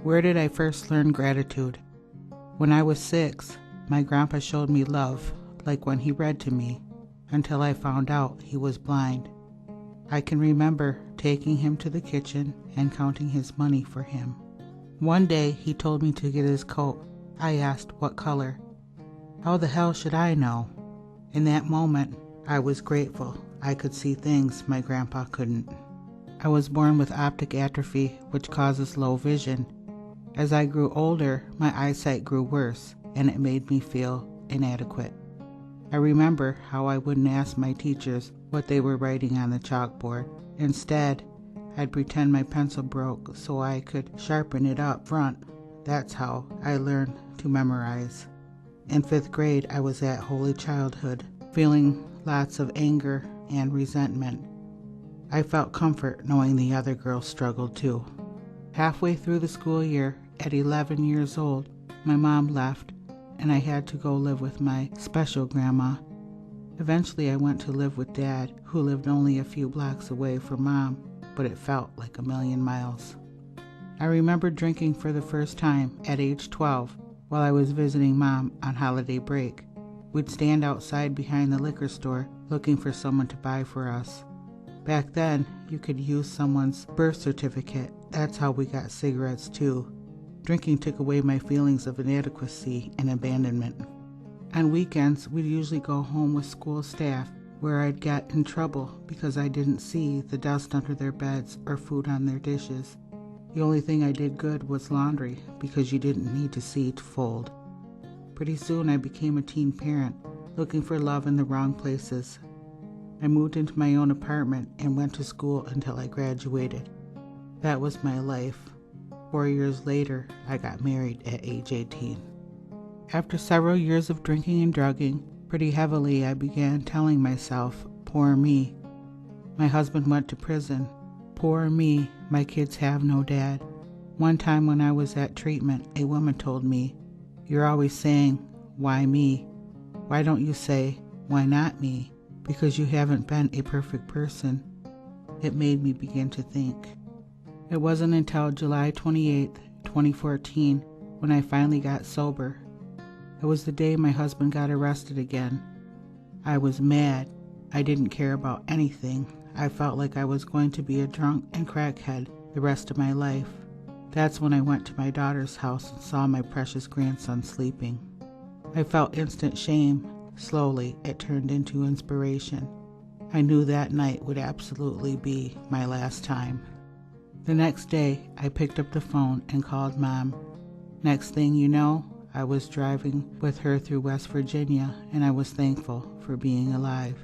Where did I first learn gratitude? When I was 6, my grandpa showed me love, like when he read to me, until I found out he was blind. I can remember taking him to the kitchen and counting his money for him. One day he told me to get his coat. I asked what color. How the hell should I know? In that moment, I was grateful I could see things my grandpa couldn't. I was born with optic atrophy, which causes low vision. As I grew older, my eyesight grew worse, and it made me feel inadequate. I remember how I wouldn't ask my teachers what they were writing on the chalkboard. Instead, I'd pretend my pencil broke so I could sharpen it up front. That's how I learned to memorize. In 5th grade, I was at Holy Childhood, feeling lots of anger and resentment. I felt comfort knowing the other girls struggled too. Halfway through the school year, at 11 years old, my mom left, and I had to go live with my special grandma. Eventually, I went to live with Dad, who lived only a few blocks away from Mom, but it felt like a million miles. I remember drinking for the first time at age 12 while I was visiting Mom on holiday break. We'd stand outside behind the liquor store looking for someone to buy for us. Back then, you could use someone's birth certificate. That's how we got cigarettes too. Drinking took away my feelings of inadequacy and abandonment. On weekends, we'd usually go home with school staff, where I'd get in trouble because I didn't see the dust under their beds or food on their dishes. The only thing I did good was laundry, because you didn't need to see to fold. Pretty soon I became a teen parent, looking for love in the wrong places. I moved into my own apartment and went to school until I graduated. That was my life. 4 years later, I got married at age 18. After several years of drinking and drugging pretty heavily, I began telling myself, poor me. My husband went to prison. Poor me, my kids have no dad. One time when I was at treatment, a woman told me, "You're always saying, why me? Why don't you say, why not me? Because you haven't been a perfect person." It made me begin to think. It wasn't until July 28, 2014, when I finally got sober. It was the day my husband got arrested again. I was mad. I didn't care about anything. I felt like I was going to be a drunk and crackhead the rest of my life. That's when I went to my daughter's house and saw my precious grandson sleeping. I felt instant shame. Slowly, it turned into inspiration. I knew that night would absolutely be my last time. The next day, I picked up the phone and called Mom. Next thing you know, I was driving with her through West Virginia, and I was thankful for being alive.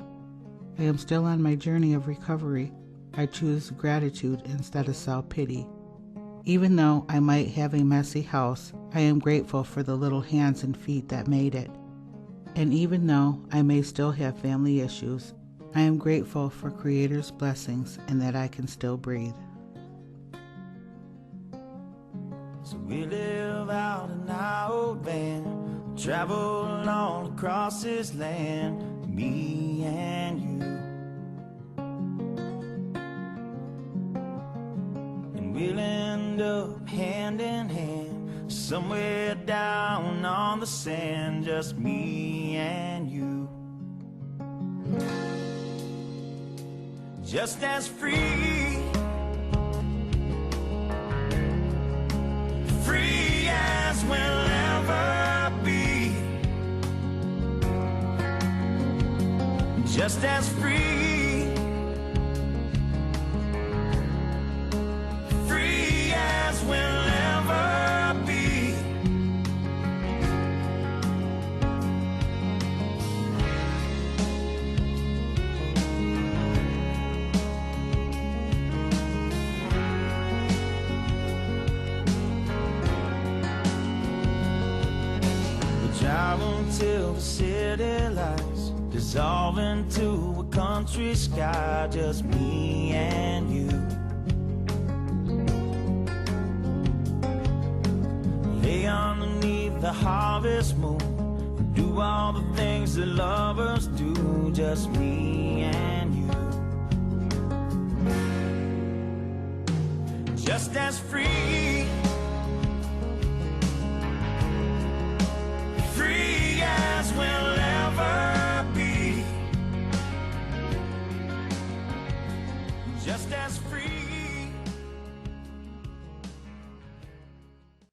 I am still on my journey of recovery. I choose gratitude instead of self-pity. Even though I might have a messy house, I am grateful for the little hands and feet that made it. And even though I may still have family issues, I am grateful for Creator's blessings and that I can still breathe. So we live out in our old van, travel all across this land, me and you. And we'll end up hand in hand, somewhere down on the sand, just me and you. Just as free, free as we'll ever be. Just as free, free as we'll ever be. Drive until the city lights dissolve into a country sky, just me and you. Lay underneath the harvest moon, do all the things that lovers do, just me and you. Just as free, just as